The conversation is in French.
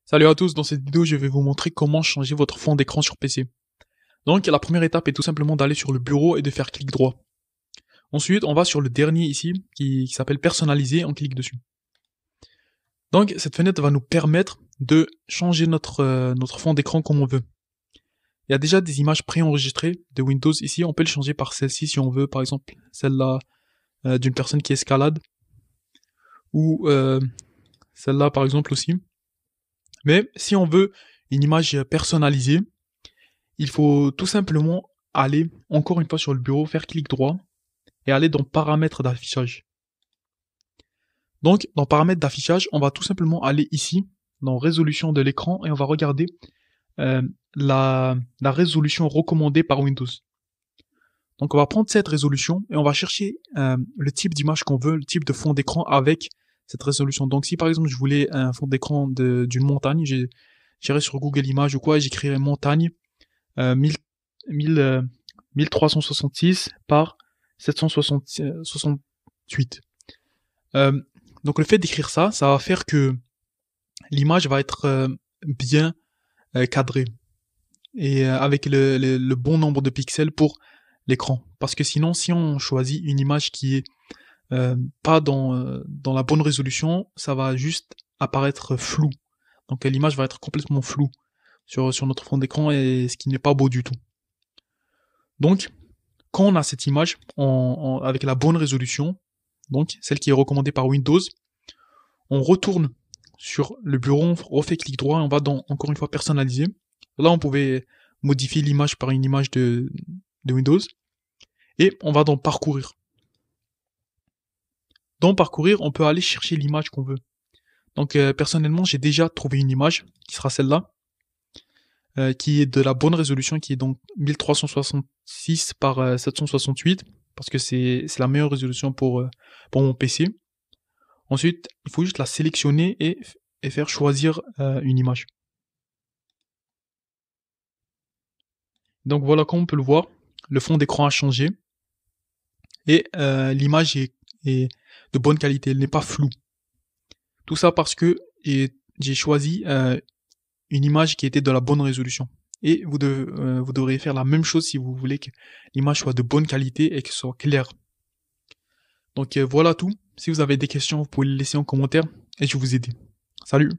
Salut à tous, dans cette vidéo je vais vous montrer comment changer votre fond d'écran sur PC. Donc la première étape est tout simplement d'aller sur le bureau et de faire clic droit. Ensuite on va sur le dernier ici qui s'appelle personnaliser, on clique dessus. Donc cette fenêtre va nous permettre de changer notre fond d'écran comme on veut. Il y a déjà des images préenregistrées de Windows ici, on peut le changer par celle-ci si on veut, par exemple celle-là d'une personne qui escalade, ou celle-là par exemple aussi. Mais si on veut une image personnalisée, il faut tout simplement aller, encore une fois sur le bureau, faire clic droit, et aller dans paramètres d'affichage. Donc, dans paramètres d'affichage, on va tout simplement aller ici, dans résolution de l'écran, et on va regarder la résolution recommandée par Windows. Donc on va prendre cette résolution, et on va chercher le type d'image qu'on veut, le type de fond d'écran avec cette résolution. Donc si par exemple je voulais un fond d'écran d'une montagne, j'irais sur Google Images ou quoi, et j'écrirais montagne 1366 par 768. Donc le fait d'écrire ça va faire que l'image va être bien cadrée et avec le bon nombre de pixels pour l'écran. Parce que sinon, si on choisit une image qui est pas dans la bonne résolution, ça va juste apparaître flou. Donc l'image va être complètement floue sur notre fond d'écran, et ce qui n'est pas beau du tout. Donc, quand on a cette image avec la bonne résolution, donc celle qui est recommandée par Windows, on retourne sur le bureau, on refait clic droit et on va dans, encore une fois, personnaliser. Là, on pouvait modifier l'image par une image de Windows. Et on va dans parcourir. Dans parcourir, on peut aller chercher l'image qu'on veut. Donc personnellement, j'ai déjà trouvé une image, qui sera celle-là, qui est de la bonne résolution, qui est donc 1366 par 768, parce que c'est la meilleure résolution pour mon PC. Ensuite, il faut juste la sélectionner et faire choisir une image. Donc voilà, comme on peut le voir, le fond d'écran a changé, et l'image est de bonne qualité, elle n'est pas floue. Tout ça parce que j'ai choisi une image qui était de la bonne résolution. Et vous devrez faire la même chose si vous voulez que l'image soit de bonne qualité et que ce soit clair. Donc voilà tout. Si vous avez des questions, vous pouvez les laisser en commentaire et je vais vous aider. Salut!